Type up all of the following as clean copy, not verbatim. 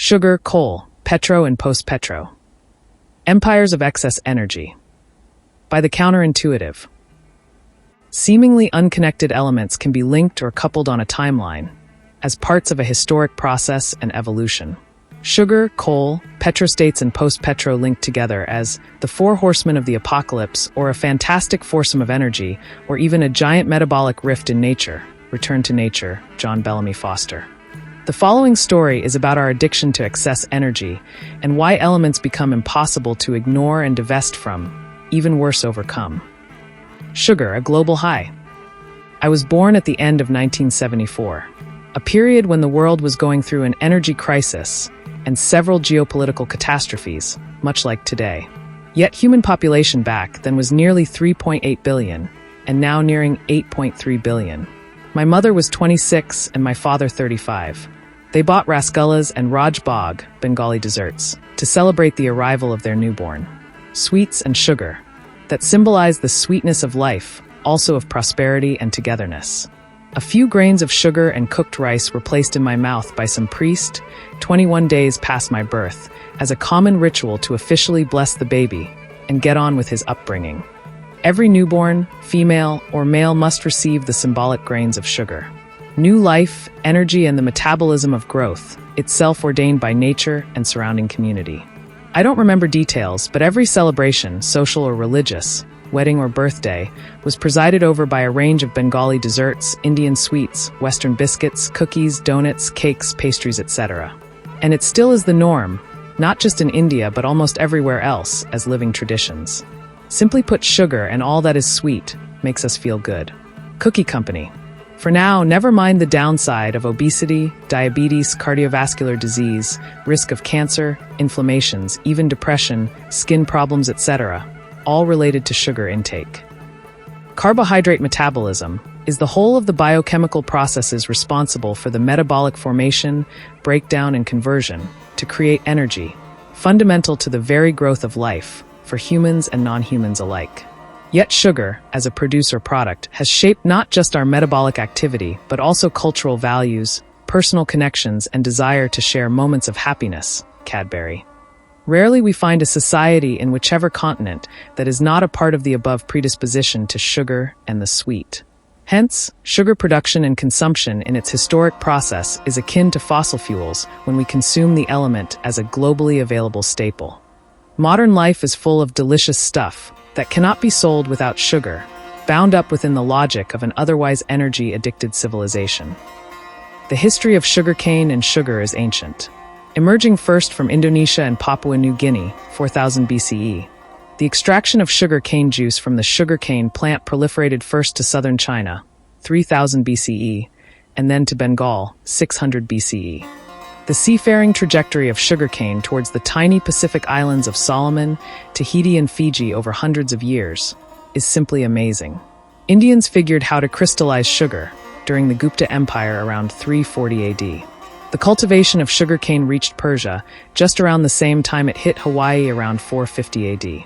Sugar, coal, petro, and post-petro. Empires of excess energy. By the counterintuitive. Seemingly unconnected elements can be linked or coupled on a timeline, as parts of a historic process and evolution. Sugar, coal, petrostates, and post-petro linked together as the four horsemen of the apocalypse, or a fantastic foursome of energy, or even a giant metabolic rift in nature. Return to Nature, John Bellamy Foster. The following story is about our addiction to excess energy and why elements become impossible to ignore and divest from, even worse, overcome. Sugar, a global high. I was born at the end of 1974, a period when the world was going through an energy crisis and several geopolitical catastrophes, much like today. Yet human population back then was nearly 3.8 billion, and now nearing 8.3 billion. My mother was 26 and my father 35. They bought rasgullas and Raj Bog, Bengali desserts, to celebrate the arrival of their newborn. Sweets and sugar, that symbolize the sweetness of life, also of prosperity and togetherness. A few grains of sugar and cooked rice were placed in my mouth by some priest 21 days past my birth as a common ritual to officially bless the baby and get on with his upbringing. Every newborn, female or male, must receive the symbolic grains of sugar. New life, energy, and the metabolism of growth, itself ordained by nature and surrounding community. I don't remember details, but every celebration, social or religious, wedding or birthday, was presided over by a range of Bengali desserts, Indian sweets, Western biscuits, cookies, donuts, cakes, pastries, etc. And it still is the norm, not just in India but almost everywhere else, as living traditions. Simply put, sugar and all that is sweet makes us feel good. Cookie Company. For now, never mind the downside of obesity, diabetes, cardiovascular disease, risk of cancer, inflammations, even depression, skin problems, etc., all related to sugar intake. Carbohydrate metabolism is the whole of the biochemical processes responsible for the metabolic formation, breakdown, and conversion to create energy, fundamental to the very growth of life, for humans and non-humans alike. Yet sugar, as a producer product, has shaped not just our metabolic activity, but also cultural values, personal connections, and desire to share moments of happiness. Cadbury. Rarely we find a society in whichever continent that is not a part of the above predisposition to sugar and the sweet. Hence, sugar production and consumption in its historic process is akin to fossil fuels when we consume the element as a globally available staple. Modern life is full of delicious stuff that cannot be sold without sugar, bound up within the logic of an otherwise energy-addicted civilization. The history of sugarcane and sugar is ancient. Emerging first from Indonesia and Papua New Guinea, 4000 BCE, the extraction of sugar cane juice from the sugarcane plant proliferated first to southern China, 3000 BCE, and then to Bengal, 600 BCE. The seafaring trajectory of sugarcane towards the tiny Pacific islands of Solomon, Tahiti, and Fiji over hundreds of years is simply amazing. Indians figured how to crystallize sugar during the Gupta Empire around 340 AD. The cultivation of sugarcane reached Persia just around the same time it hit Hawaii around 450 AD.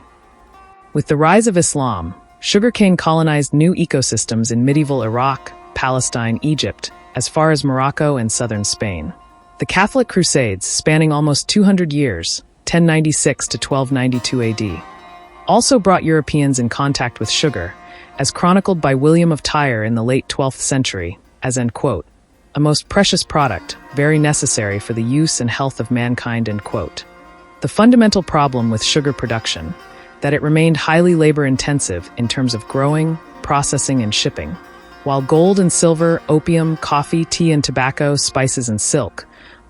With the rise of Islam, sugarcane colonized new ecosystems in medieval Iraq, Palestine, Egypt, as far as Morocco and southern Spain. The Catholic Crusades, spanning almost 200 years, 1096 to 1292 AD, also brought Europeans in contact with sugar, as chronicled by William of Tyre in the late 12th century, as end quote, a most precious product, very necessary for the use and health of mankind, end quote. The fundamental problem with sugar production, that it remained highly labor-intensive in terms of growing, processing, and shipping. While gold and silver, opium, coffee, tea and tobacco, spices and silk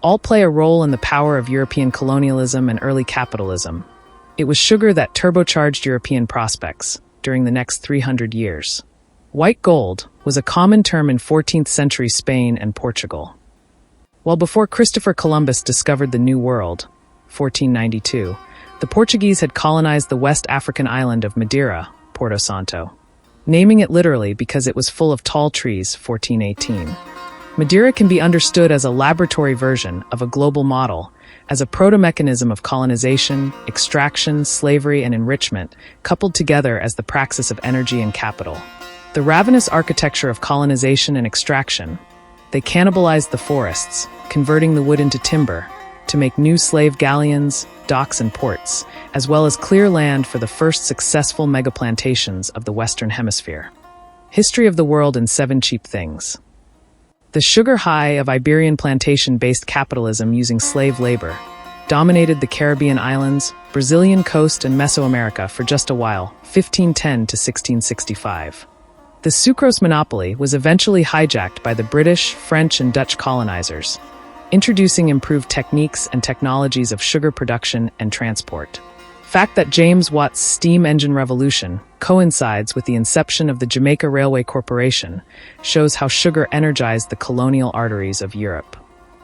all play a role in the power of European colonialism and early capitalism, it was sugar that turbocharged European prospects during the next 300 years. White gold was a common term in 14th century Spain and Portugal. While before Christopher Columbus discovered the New World, 1492, the Portuguese had colonized the West African island of Madeira, Porto Santo, naming it literally because it was full of tall trees, 1418. Madeira can be understood as a laboratory version of a global model, as a proto-mechanism of colonization, extraction, slavery, and enrichment, coupled together as the praxis of energy and capital. The ravenous architecture of colonization and extraction, they cannibalized the forests, converting the wood into timber, to make new slave galleons, docks, and ports, as well as clear land for the first successful mega-plantations of the Western Hemisphere. History of the World in 7 Cheap Things. The sugar high of Iberian plantation-based capitalism using slave labor dominated the Caribbean islands, Brazilian coast, and Mesoamerica for just a while, 1510 to 1665. The sucrose monopoly was eventually hijacked by the British, French, and Dutch colonizers, introducing improved techniques and technologies of sugar production and transport. Fact that James Watt's steam engine revolution coincides with the inception of the Jamaica Railway Corporation shows how sugar energized the colonial arteries of Europe.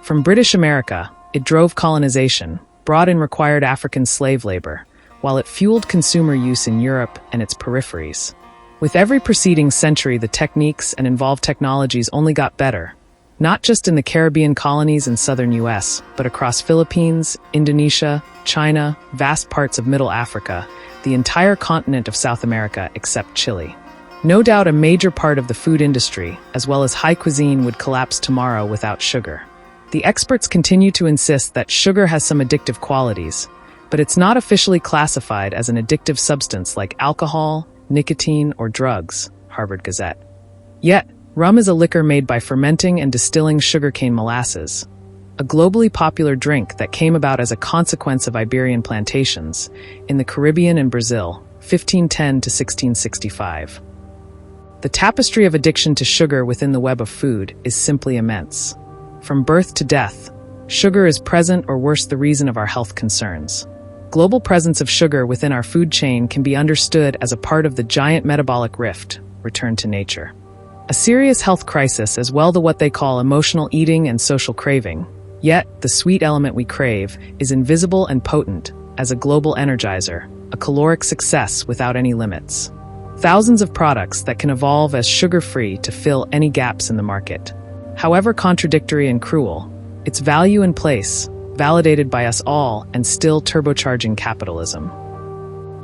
From British America, it drove colonization, brought in required African slave labor, while it fueled consumer use in Europe and its peripheries. With every preceding century, the techniques and involved technologies only got better, not just in the Caribbean colonies in southern US, but across Philippines, Indonesia, China, vast parts of Middle Africa, the entire continent of South America except Chile. No doubt a major part of the food industry, as well as high cuisine, would collapse tomorrow without sugar. The experts continue to insist that sugar has some addictive qualities, but it's not officially classified as an addictive substance like alcohol, nicotine, or drugs, Harvard Gazette. Yet, rum is a liquor made by fermenting and distilling sugarcane molasses, a globally popular drink that came about as a consequence of Iberian plantations in the Caribbean and Brazil, 1510 to 1665. The tapestry of addiction to sugar within the web of food is simply immense. From birth to death, sugar is present, or worse, the reason of our health concerns. Global presence of sugar within our food chain can be understood as a part of the giant metabolic rift, return to nature. A serious health crisis as well, the what they call emotional eating and social craving. Yet, the sweet element we crave is invisible and potent as a global energizer, a caloric success without any limits. Thousands of products that can evolve as sugar-free to fill any gaps in the market. However contradictory and cruel, its value and place, validated by us all and still turbocharging capitalism.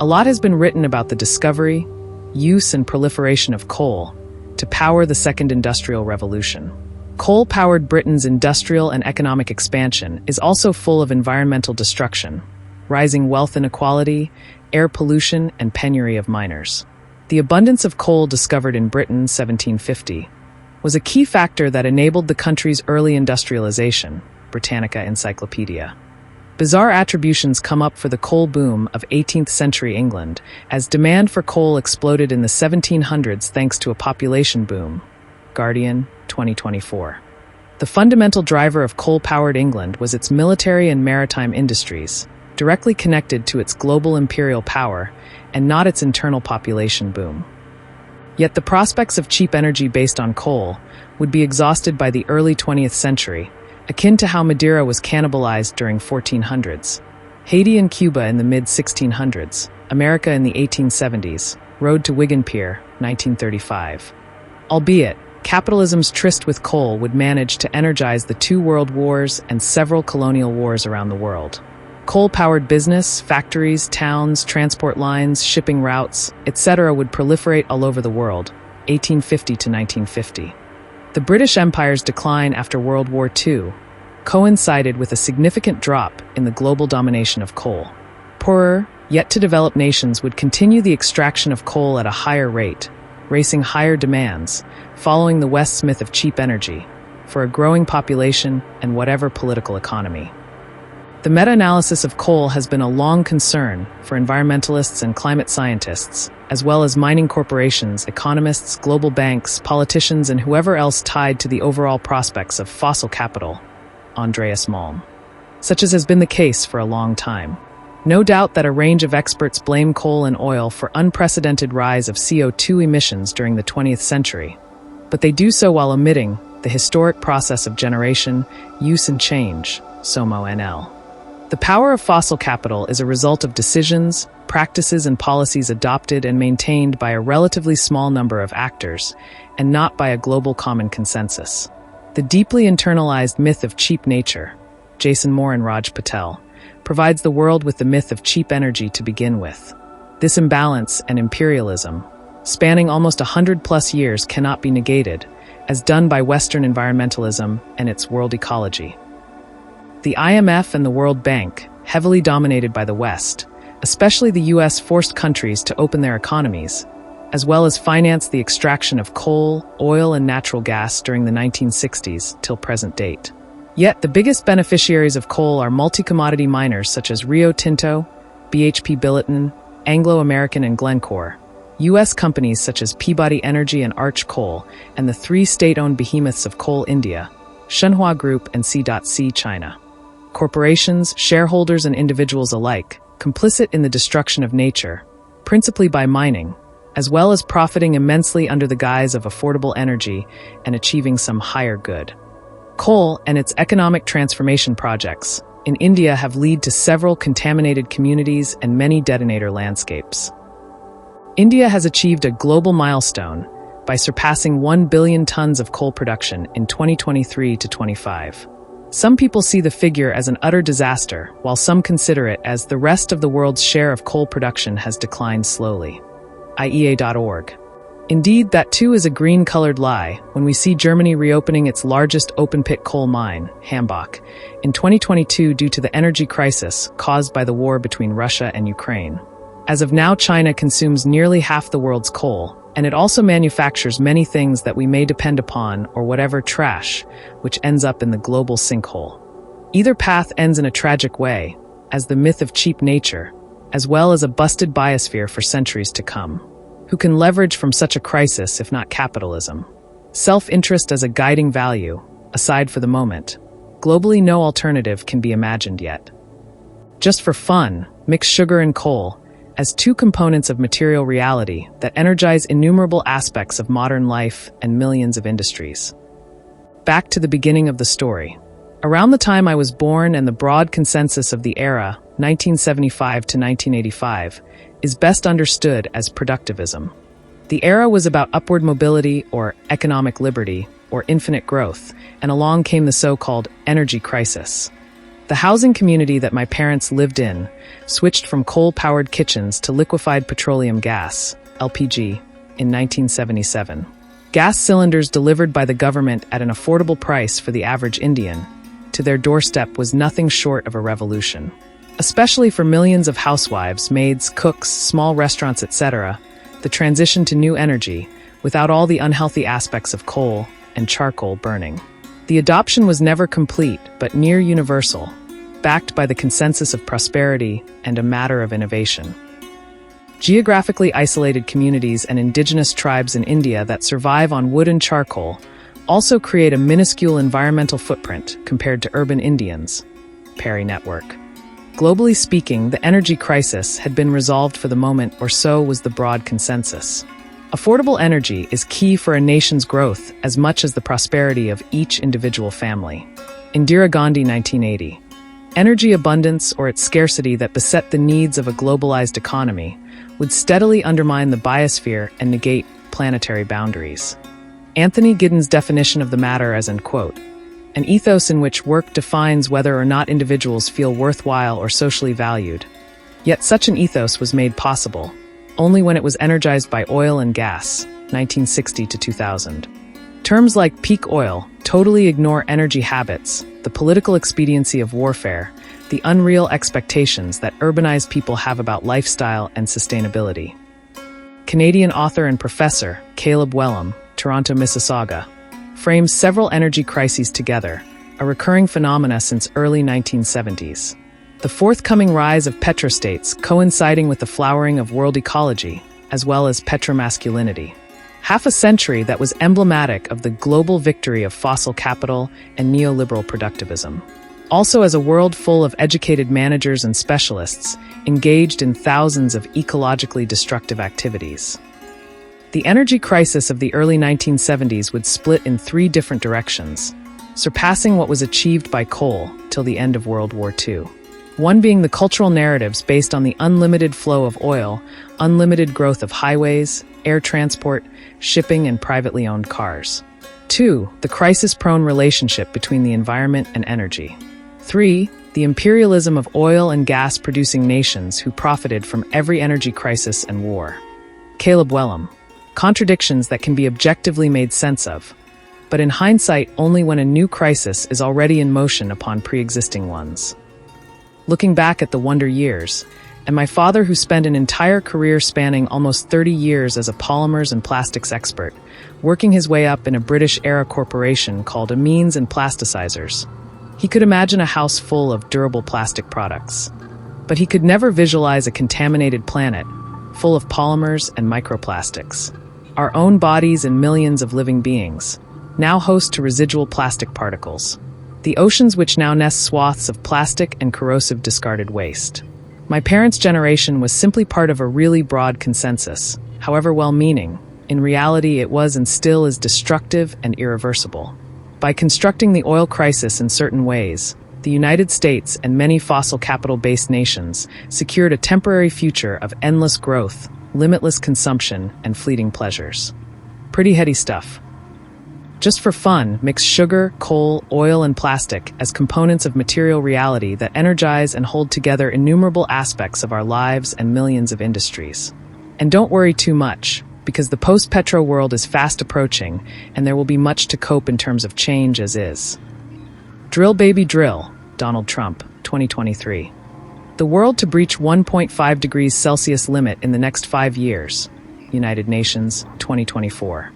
A lot has been written about the discovery, use, and proliferation of coal to power the second industrial revolution. Coal-powered Britain's industrial and economic expansion is also full of environmental destruction, rising wealth inequality, air pollution, and penury of miners. The abundance of coal discovered in Britain 1750 was a key factor that enabled the country's early industrialization, Britannica Encyclopedia. Bizarre attributions come up for the coal boom of 18th century England, as demand for coal exploded in the 1700s thanks to a population boom. Guardian, 2024. The fundamental driver of coal-powered England was its military and maritime industries, directly connected to its global imperial power, and not its internal population boom. Yet the prospects of cheap energy based on coal would be exhausted by the early 20th century, akin to how Madeira was cannibalized during 1400s. Haiti and Cuba in the mid-1600s, America in the 1870s, road to Wigan Pier, 1935. Albeit, capitalism's tryst with coal would manage to energize the 2 world wars and several colonial wars around the world. Coal-powered business, factories, towns, transport lines, shipping routes, etc. would proliferate all over the world, 1850 to 1950. The British Empire's decline after World War II coincided with a significant drop in the global domination of coal. Poorer, yet-to-develop nations would continue the extraction of coal at a higher rate, racing higher demands, following the West's myth of cheap energy, for a growing population and whatever political economy. The meta-analysis of coal has been a long concern for environmentalists and climate scientists, as well as mining corporations, economists, global banks, politicians, and whoever else tied to the overall prospects of fossil capital, Andreas Malm. Such as has been the case for a long time. No doubt that a range of experts blame coal and oil for unprecedented rise of CO2 emissions during the 20th century, but they do so while omitting the historic process of generation, use, and change, SOMO NL. The power of fossil capital is a result of decisions, practices, and policies adopted and maintained by a relatively small number of actors, and not by a global common consensus. The deeply internalized myth of cheap nature, Jason Moore and Raj Patel, provides the world with the myth of cheap energy to begin with. This imbalance and imperialism, spanning almost 100+ years, cannot be negated, as done by Western environmentalism and its world ecology. The IMF and the World Bank, heavily dominated by the West, especially the US, forced countries to open their economies, as well as finance the extraction of coal, oil, and natural gas during the 1960s till present date. Yet, the biggest beneficiaries of coal are multi-commodity miners such as Rio Tinto, BHP Billiton, Anglo American, and Glencore, U.S. companies such as Peabody Energy and Arch Coal, and the three state-owned behemoths of Coal India, Shenhua Group and C.C. China. Corporations, shareholders, and individuals alike, complicit in the destruction of nature, principally by mining, as well as profiting immensely under the guise of affordable energy and achieving some higher good. Coal and its economic transformation projects in India have led to several contaminated communities and many detonator landscapes. India has achieved a global milestone by surpassing 1 billion tons of coal production in 2023 to 25. Some people see the figure as an utter disaster, while some consider it as the rest of the world's share of coal production has declined slowly. IEA.org. Indeed, that too is a green-colored lie when we see Germany reopening its largest open-pit coal mine, Hambach, in 2022 due to the energy crisis caused by the war between Russia and Ukraine. As of now, China consumes nearly half the world's coal, and it also manufactures many things that we may depend upon or whatever trash, which ends up in the global sinkhole. Either path ends in a tragic way, as the myth of cheap nature, as well as a busted biosphere for centuries to come. Who can leverage from such a crisis if not capitalism? Self-interest as a guiding value, aside for the moment, globally no alternative can be imagined yet. Just for fun, mix sugar and coal as two components of material reality that energize innumerable aspects of modern life and millions of industries. Back to the beginning of the story. Around the time I was born and the broad consensus of the era, 1975 to 1985, is best understood as productivism. The era was about upward mobility or economic liberty or infinite growth, and along came the so-called energy crisis. The housing community that my parents lived in switched from coal-powered kitchens to liquefied petroleum gas, LPG, in 1977. Gas cylinders delivered by the government at an affordable price for the average Indian to their doorstep was nothing short of a revolution. Especially for millions of housewives, maids, cooks, small restaurants, etc., the transition to new energy, without all the unhealthy aspects of coal and charcoal burning. The adoption was never complete, but near universal, backed by the consensus of prosperity and a matter of innovation. Geographically isolated communities and indigenous tribes in India that survive on wood and charcoal also create a minuscule environmental footprint compared to urban Indians. Perry Network. Globally speaking, the energy crisis had been resolved for the moment, or so was the broad consensus. Affordable energy is key for a nation's growth as much as the prosperity of each individual family. Indira Gandhi, 1980. Energy abundance or its scarcity that beset the needs of a globalized economy would steadily undermine the biosphere and negate planetary boundaries. Anthony Giddens' definition of the matter as, and quote, an ethos in which work defines whether or not individuals feel worthwhile or socially valued. Yet such an ethos was made possible only when it was energized by oil and gas, 1960 to 2000. Terms like peak oil totally ignore energy habits, the political expediency of warfare, the unreal expectations that urbanized people have about lifestyle and sustainability. Canadian author and professor Caleb Wellham, Toronto, Mississauga, frames several energy crises together, a recurring phenomena since early 1970s. The forthcoming rise of petrostates coinciding with the flowering of world ecology, as well as petromasculinity. Half a century that was emblematic of the global victory of fossil capital and neoliberal productivism. Also as a world full of educated managers and specialists engaged in thousands of ecologically destructive activities. The energy crisis of the early 1970s would split in three different directions, surpassing what was achieved by coal till the end of World War II. One being the cultural narratives based on the unlimited flow of oil, unlimited growth of highways, air transport, shipping, and privately owned cars. 2. The crisis-prone relationship between the environment and energy. 3. The imperialism of oil and gas-producing nations who profited from every energy crisis and war. Caleb Wellham. Contradictions that can be objectively made sense of. but in hindsight only when a new crisis is already in motion upon pre-existing ones. Looking back at the wonder years, and my father who spent an entire career spanning almost 30 years as a polymers and plastics expert, working his way up in a British-era corporation called Amines and Plasticizers. He could imagine a house full of durable plastic products. But he could never visualize a contaminated planet, full of polymers and microplastics. Our own bodies and millions of living beings, now host to residual plastic particles. The oceans which now nest swaths of plastic and corrosive discarded waste. My parents' generation was simply part of a really broad consensus, however well-meaning. In reality, it was and still is destructive and irreversible. By constructing the oil crisis in certain ways, the United States and many fossil capital-based nations secured a temporary future of endless growth, limitless consumption, and fleeting pleasures. Pretty heady stuff. Just for fun, mix sugar, coal, oil, and plastic as components of material reality that energize and hold together innumerable aspects of our lives and millions of industries. And don't worry too much, because the post-Petro world is fast approaching, and there will be much to cope in terms of change as is. Drill baby drill, Donald Trump, 2023. The world to breach 1.5 degrees Celsius limit in the next 5 years, United Nations, 2024.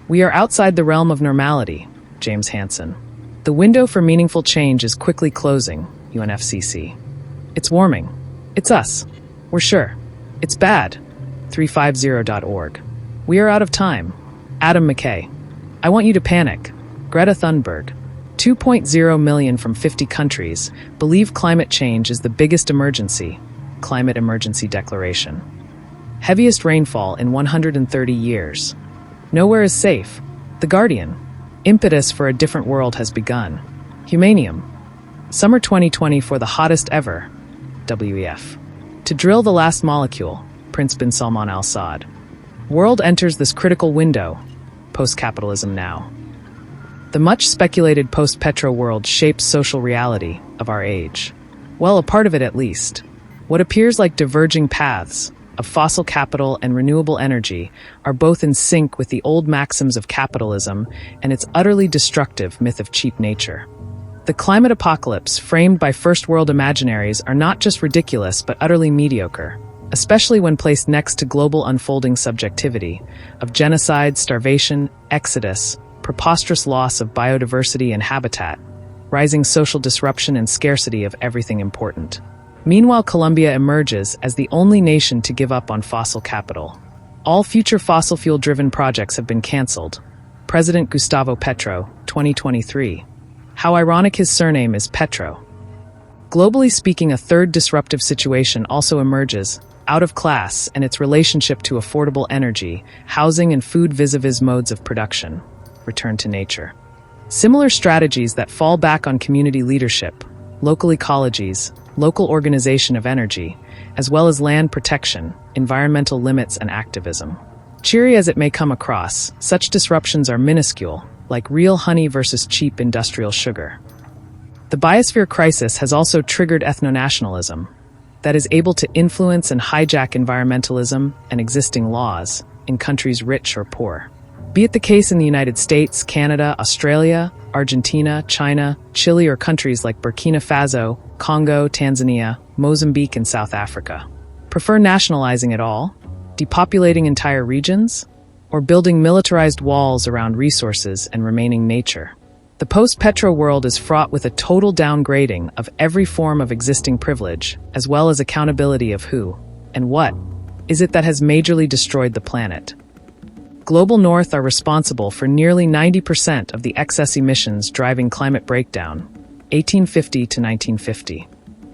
We are outside the realm of normality, James Hansen. The window for meaningful change is quickly closing, UNFCCC. It's warming. It's us. We're sure. It's bad. 350.org. We are out of time. Adam McKay. I want you to panic. Greta Thunberg. 2.0 million from 50 countries believe climate change is the biggest emergency. Climate Emergency Declaration. Heaviest rainfall in 130 years. Nowhere is safe. The Guardian. Impetus for a different world has begun. Humanium. Summer 2020 for the hottest ever. WEF. To drill the last molecule. Prince bin Salman Al Saud. World enters this critical window. Post-Capitalism now. The much speculated post-Petro world shapes social reality of our age. Well, a part of it at least. What appears like diverging paths of fossil capital and renewable energy are both in sync with the old maxims of capitalism and its utterly destructive myth of cheap nature. The climate apocalypse framed by first world imaginaries are not just ridiculous but utterly mediocre, especially when placed next to global unfolding subjectivity of genocide, starvation, exodus, preposterous loss of biodiversity and habitat, rising social disruption and scarcity of everything important. Meanwhile, Colombia emerges as the only nation to give up on fossil capital. All future fossil fuel-driven projects have been cancelled. President Gustavo Petro, 2023. How ironic his surname is Petro. Globally speaking, a third disruptive situation also emerges, out of class and its relationship to affordable energy, housing and food vis-a-vis modes of production. Return to nature. Similar strategies that fall back on community leadership, local ecologies, local organization of energy, as well as land protection, environmental limits, and activism. Cheery as it may come across, such disruptions are minuscule, like real honey versus cheap industrial sugar. The biosphere crisis has also triggered ethno-nationalism that is able to influence and hijack environmentalism and existing laws in countries rich or poor. Be it the case in the United States, Canada, Australia, Argentina, China, Chile, or countries like Burkina Faso, Congo, Tanzania, Mozambique, and South Africa. Prefer nationalizing it all, depopulating entire regions, or building militarized walls around resources and remaining nature? The post-Petro world is fraught with a total downgrading of every form of existing privilege, as well as accountability of who and what is it that has majorly destroyed the planet. Global North are responsible for nearly 90% of the excess emissions driving climate breakdown, 1850 to 1950.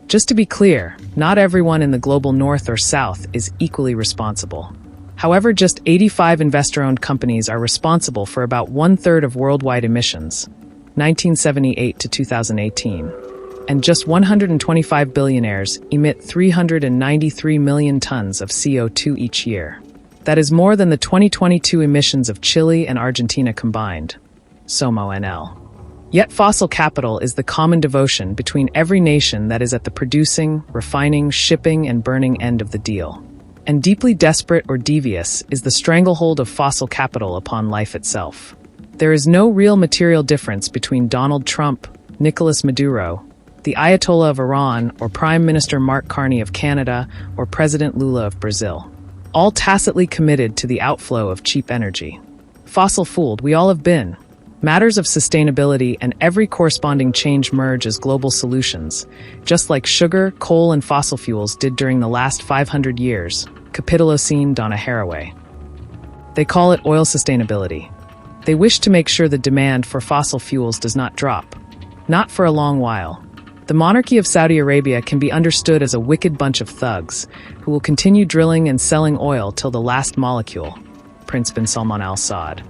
Just to be clear, not everyone in the Global North or South is equally responsible. However, just 85 investor-owned companies are responsible for about one-third of worldwide emissions, 1978 to 2018, and just 125 billionaires emit 393 million tons of CO2 each year. That is more than the 2022 emissions of Chile and Argentina combined. SOMO NL. Yet fossil capital is the common devotion between every nation that is at the producing, refining, shipping, and burning end of the deal. And deeply desperate or devious is the stranglehold of fossil capital upon life itself. There is no real material difference between Donald Trump, Nicolas Maduro, the Ayatollah of Iran, or Prime Minister Mark Carney of Canada, or President Lula of Brazil. All tacitly committed to the outflow of cheap energy. Fossil-fueled we all have been. Matters of sustainability and every corresponding change merge as global solutions, just like sugar, coal, and fossil fuels did during the last 500 years. Capitalism Donna Haraway. They call it oil sustainability. They wish to make sure the demand for fossil fuels does not drop. Not for a long while. The monarchy of Saudi Arabia can be understood as a wicked bunch of thugs who will continue drilling and selling oil till the last molecule. Prince bin Salman Al Saud.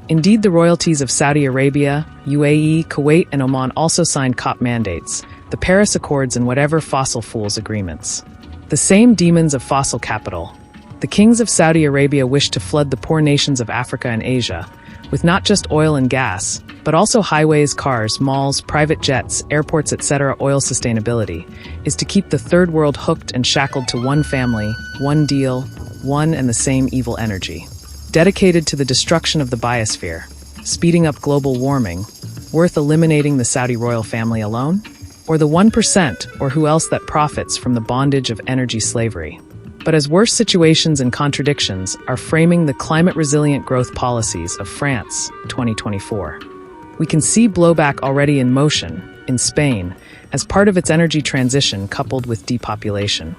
Indeed, the royalties of Saudi Arabia, UAE, Kuwait, and Oman also signed COP mandates, the Paris Accords, and whatever fossil fuels agreements. The same demons of fossil capital. The kings of Saudi Arabia wish to flood the poor nations of Africa and Asia, with not just oil and gas, but also highways, cars, malls, private jets, airports, etc. Oil sustainability is to keep the third world hooked and shackled to one family, one deal, one and the same evil energy. Dedicated to the destruction of the biosphere, speeding up global warming, worth eliminating the Saudi royal family alone? Or the 1%, or who else that profits from the bondage of energy slavery? But as worse situations and contradictions are framing the climate-resilient growth policies of France, 2024. We can see blowback already in motion, in Spain, as part of its energy transition coupled with depopulation.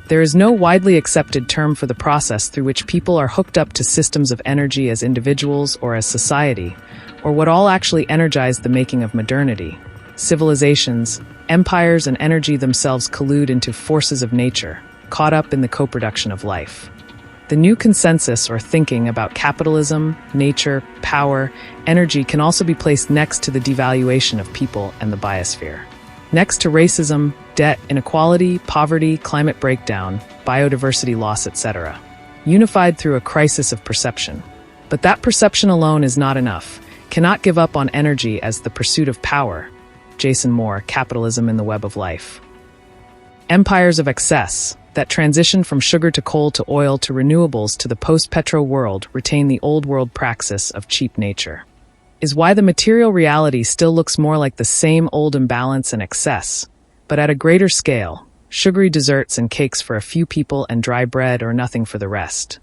There is no widely accepted term for the process through which people are hooked up to systems of energy as individuals or as society, or what all actually energize the making of modernity. Civilizations, empires, and energy themselves collude into forces of nature, caught up in the co-production of life. The new consensus or thinking about capitalism, nature, power, energy can also be placed next to the devaluation of people and the biosphere. Next to racism, debt, inequality, poverty, climate breakdown, biodiversity loss, etc. Unified through a crisis of perception. But that perception alone is not enough, cannot give up on energy as the pursuit of power. Jason Moore, Capitalism in the Web of Life. Empires of excess, that transition from sugar to coal to oil to renewables to the post-Petro world retain the old world praxis of cheap nature. Is why the material reality still looks more like the same old imbalance and excess, but at a greater scale, sugary desserts and cakes for a few people and dry bread or nothing for the rest.